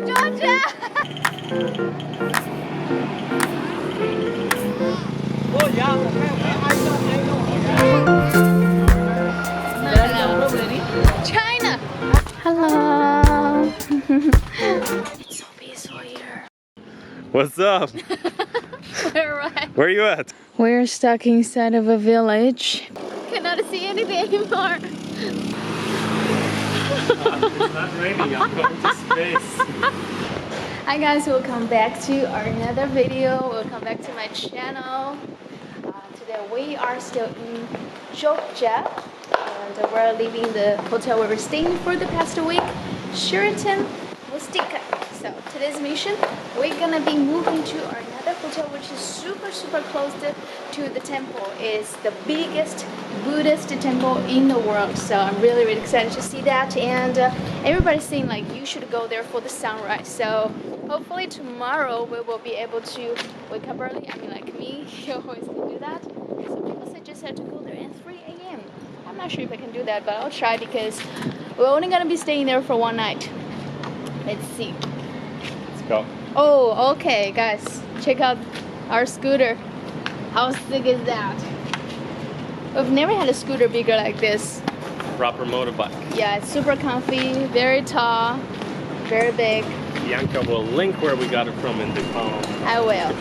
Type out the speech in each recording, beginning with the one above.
Georgia! Oh yeah, okay. China! Hello! It's so peaceful here. What's up? We're right. Where are you at? We're stuck inside of a village. Cannot see anything anymore. It's not raining, I'm going to space. Hi guys, welcome back to another video. Welcome back to my channel. Today we are still in Jogja and we're leaving the hotel where we're staying for the past week, Sheraton Mustika. So today's mission, we're gonna be moving to another hotel which is super close to the temple. It's the biggest Buddhist temple in the world. So I'm really excited to see that, and everybody's saying like you should go there for the sunrise. So hopefully tomorrow we will be able to wake up early. I mean, like me, you always can do that. Some people suggested to go there at 3 a.m. I'm not sure if I can do that, but I'll try because we're only gonna be staying there for one night. Let's see. Let's go. Oh, okay, guys, check out our scooter. How sick is that? We've never had a scooter bigger like this. Proper motorbike. Yeah, it's super comfy, very tall, very big. Bianca will link where we got it from in the comments. I will.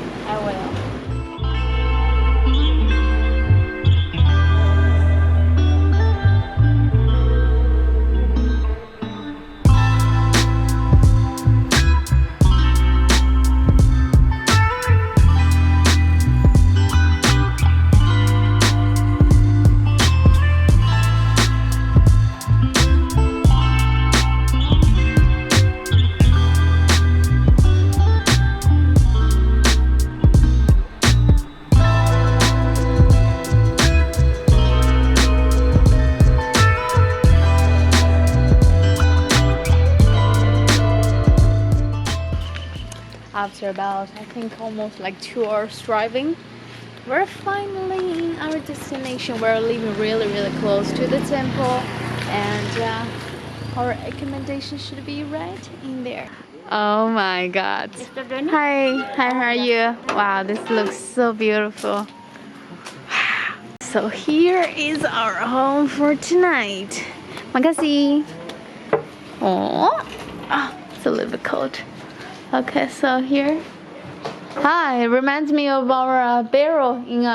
After about, I think, almost like 2 hours driving, we're finally in our destination. We're living really close to the temple, and our accommodation should be right in there. Oh my god. Hi, how are you? Wow, this looks so beautiful. So here is our home for tonight. Makasih. Oh, it's a little bit cold. Okay, so here, hi, it reminds me of our barrel in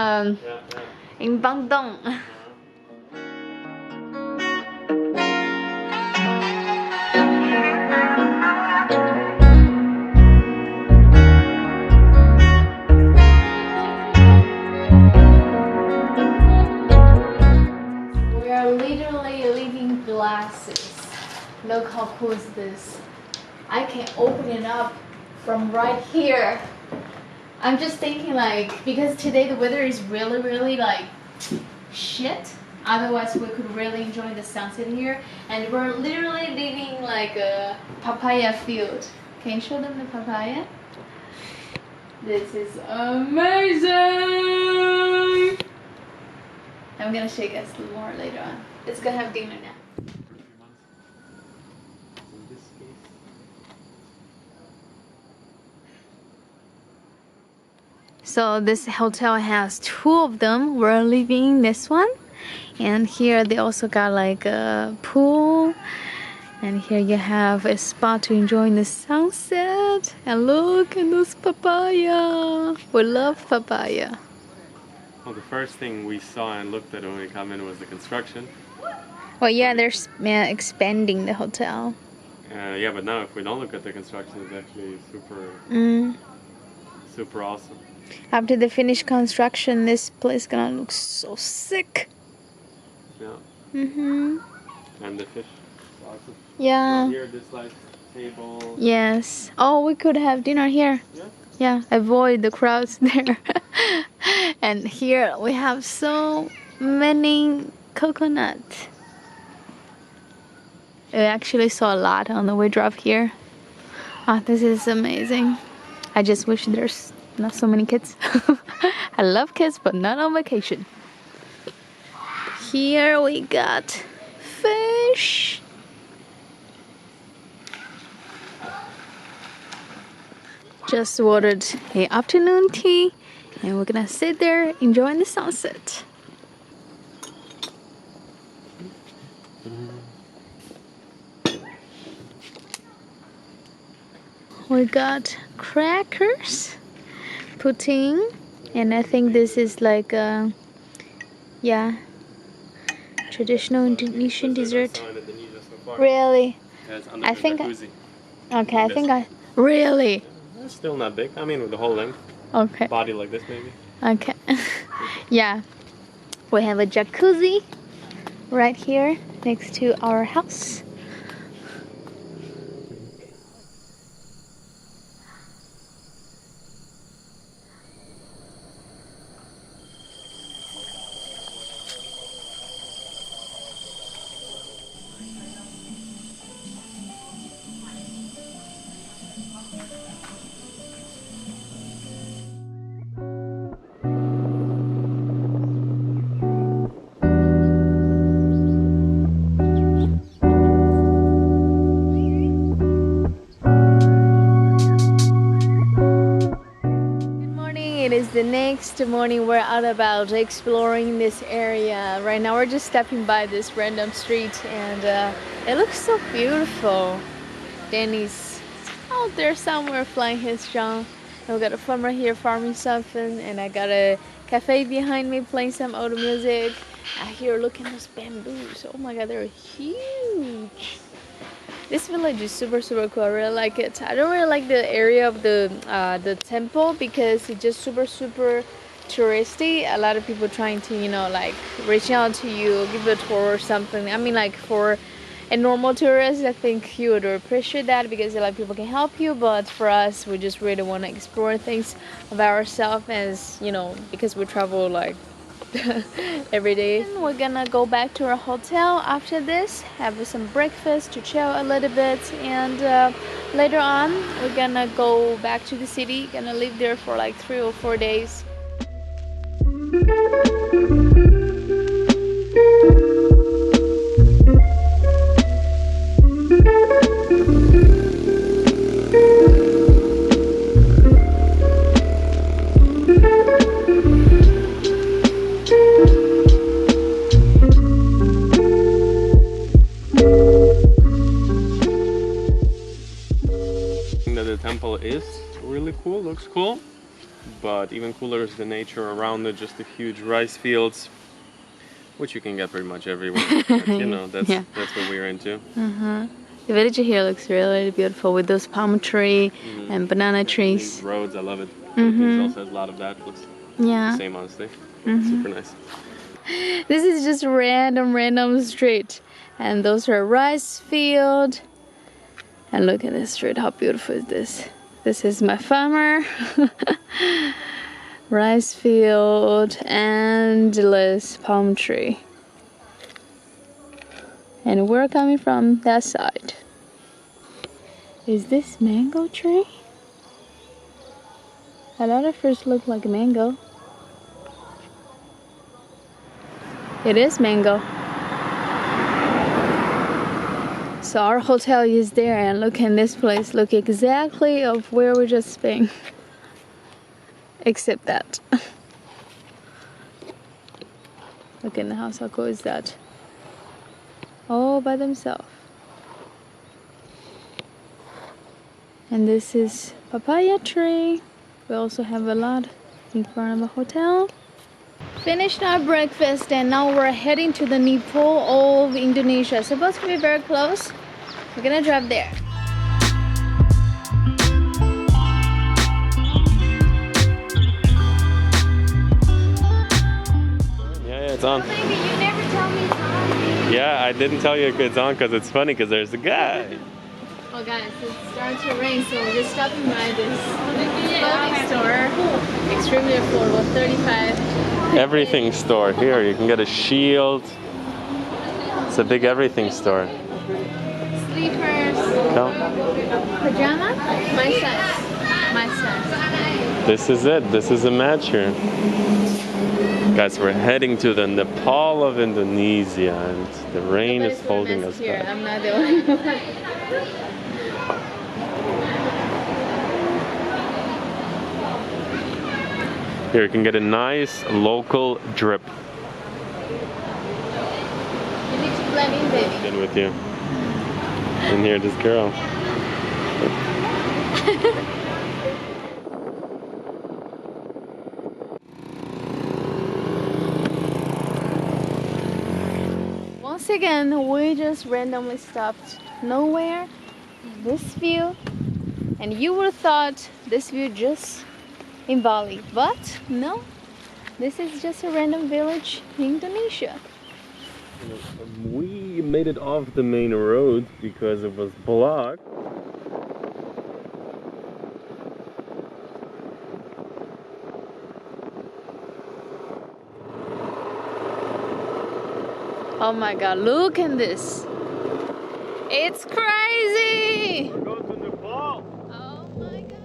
Bandung. We are literally living glasses. Look how cool is this. I can open it up from right here. I'm just thinking like, because today the weather is really like shit, otherwise we could really enjoy the sunset here, and we're literally living like a papaya field. Can you show them the papaya? This is amazing. I'm gonna show you guys more later on. Let's go have dinner now. So this hotel has 2 of them. We're living in this one, and here they also got like a pool, and here you have a spot to enjoy the sunset. And look at those papaya. We love papaya. Well, the first thing we saw and looked at when we come in was the construction. Well, yeah, they're expanding the hotel. Yeah, but now if we don't look at the construction, it's actually super awesome. After the finished construction, this place gonna look so sick. Yeah. And the fish. Awesome. Yeah. Here, this like table. Yes. Oh, we could have dinner here. Yeah. Yeah. Avoid the crowds there. And here we have so many coconuts. We actually saw a lot on the way drive here. This is amazing. I just wish there's not so many kids. I love kids, but not on vacation. Here we got fish. Just ordered an afternoon tea, and we're gonna sit there enjoying the sunset. We got crackers, pudding, and I think this is like a, yeah, traditional Indonesian dessert. Really? I think. Okay, I think I. Really? It's still not big. I mean, with the whole length. Okay. Body like this, maybe. Okay. Yeah. We have a jacuzzi right here next to our house. It is the next morning. We're out about exploring this area. Right now we're just stepping by this random street, and it looks so beautiful. Danny's out there somewhere flying his drum. And we got a farmer here farming something, and I got a cafe behind me playing some old music. I hear, look at those bamboos. Oh my god, they're huge. This village is super cool. I really like it. I don't really like the area of the temple because it's just super touristy. A lot of people trying to, you know, like reach out to you, give you a tour or something. I mean, like for a normal tourist, I think you would appreciate that because a lot of people can help you. But for us, we just really want to explore things of ourselves, as you know, because we travel like every day. And we're gonna go back to our hotel after this, have some breakfast to chill a little bit, and later on we're gonna go back to the city. Gonna live there for like 3 or 4 days. The temple is really cool, looks cool, but even cooler is the nature around it. Just the huge rice fields, which you can get pretty much everywhere. But, you know, that's what we're into. The village here looks really beautiful with those palm tree and banana trees. These roads, I love it. Philippines also has a lot of that. Looks the same, honestly. Super nice. This is just random street, and those are rice field. And look at this street, how beautiful is this? This is my farmer. Rice field, endless palm tree. And we're coming from that side. Is this mango tree? A lot of fruits look like mango. It is mango. So our hotel is there, and look in this place, look exactly of where we just been. Except that. Look in the house, how cool is that? All by themselves. And this is papaya tree. We also have a lot in front of the hotel. Finished our breakfast, and now we're heading to the Nepal of Indonesia. Supposed to be very close. We're gonna drive there. Yeah, it's on. Oh, baby, you never tell me it's on. Yeah, I didn't tell you it's on because it's funny because there's a guy. Oh guys, it started to rain, so we're just stopping by this clothing store. Extremely affordable, 35. Everything store. Here, you can get a shield. It's a big everything store. Sleepers. No? Pajama? My size. My size. This is it. This is a match here. Guys, we're heading to the Nepal of Indonesia, and the rain is holding us here. back. I'm not the only one. Here you can get a nice local drip. You need to blend in, baby. In with you. And here, this girl. Once again, we just randomly stopped nowhere. This view, and you would have thought this view just in Bali, but no, this is just a random village in Indonesia. We made it off the main road because it was blocked. Oh my god, look at this. It's crazy! We're going to Nepal! Oh my god.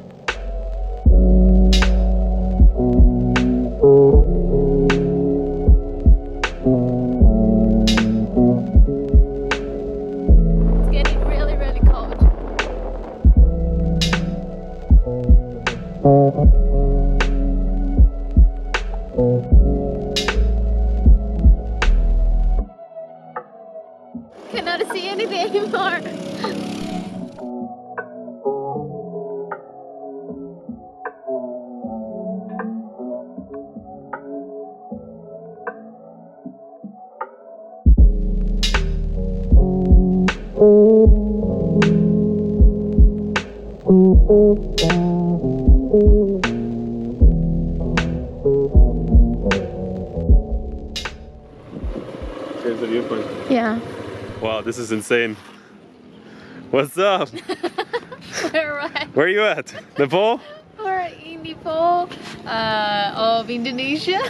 It's getting really, really cold. Cannot see anything anymore. Here's the viewpoint. Yeah. Wow, this is insane. What's up? We're right. Where are you at? Nepal? We're in Nepal of Indonesia.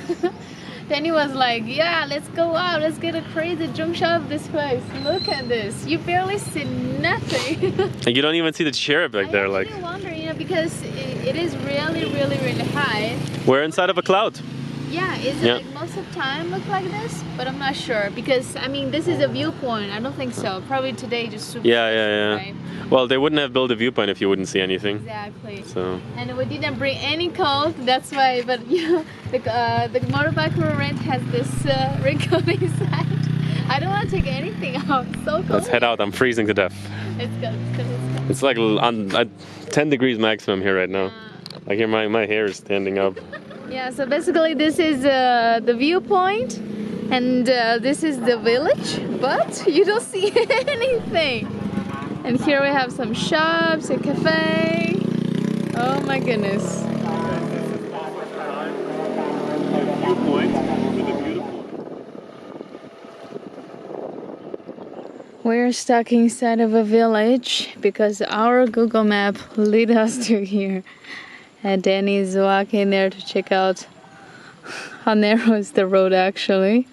Then he was like, yeah, let's go out, let's get a crazy jump shot of this place. Look at this. You barely see nothing. And you don't even see the cherub back there, like. I wonder, you know, because it is really, really, really high. We're inside of a cloud. Yeah, is it like most of the time look like this? But I'm not sure because I mean this is a viewpoint. I don't think so. Probably today just super. Yeah. Right? Well, they wouldn't have built a viewpoint if you wouldn't see anything. Exactly. So. And we didn't bring any coat. That's why. But you know, the motorbike we rent has this raincoat inside. I don't want to take anything out. It's so cold. Let's head out. I'm freezing to death. It's good. It's good. It's good. It's like on 10 degrees maximum here right now. I hear my hair is standing up. Yeah, so basically this is the viewpoint and this is the village, but you don't see anything. And here we have some shops, a cafe. Oh my goodness. We're stuck inside of a village because our Google map lead us to here. And Danny is walking there to check out how narrow is the road actually.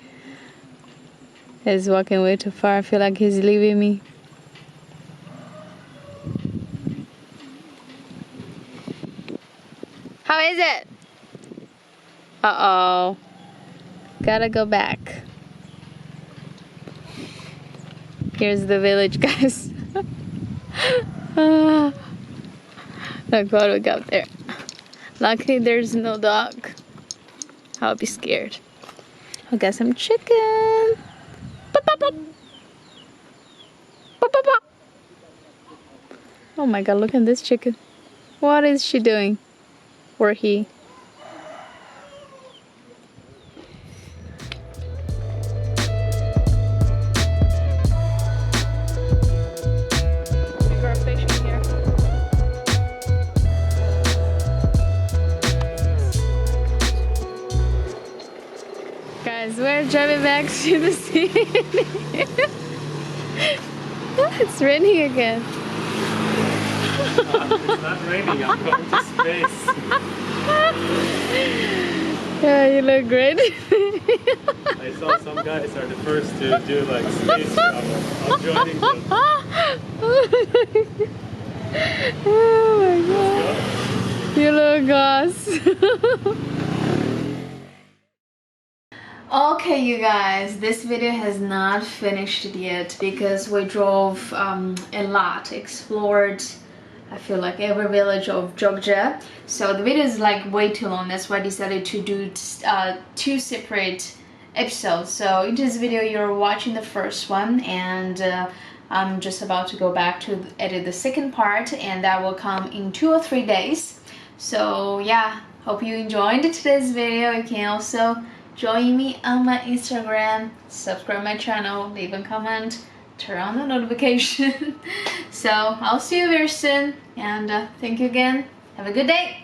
He's walking way too far. I feel like he's leaving me. How is it? Uh-oh. Gotta go back. Here's the village, guys. Look what we got there. Luckily there's no dog. I'll be scared. I'll get some chicken. Pop, pop, pop. Pop, pop, pop. Oh my god, look at this chicken. What is she doing? Or he? Guys, we're driving back to the city. It's raining again. It's not raining, I'm going to space. Yeah, you look great. I saw some guys are the first to do like space travel. I'm joining them. Oh my god. You look awesome. Okay, you guys, this video has not finished yet because we drove a lot, explored I feel like every village of Jogja. So the video is like way too long. That's why I decided to do 2 separate episodes. So in this video, you're watching the first one, and I'm just about to go back to edit the second part, and that will come in 2 or 3 days. So yeah, hope you enjoyed today's video. You can also join me on my Instagram, subscribe my channel, leave a comment, turn on the notification. So I'll see you very soon, and thank you again. Have a good day.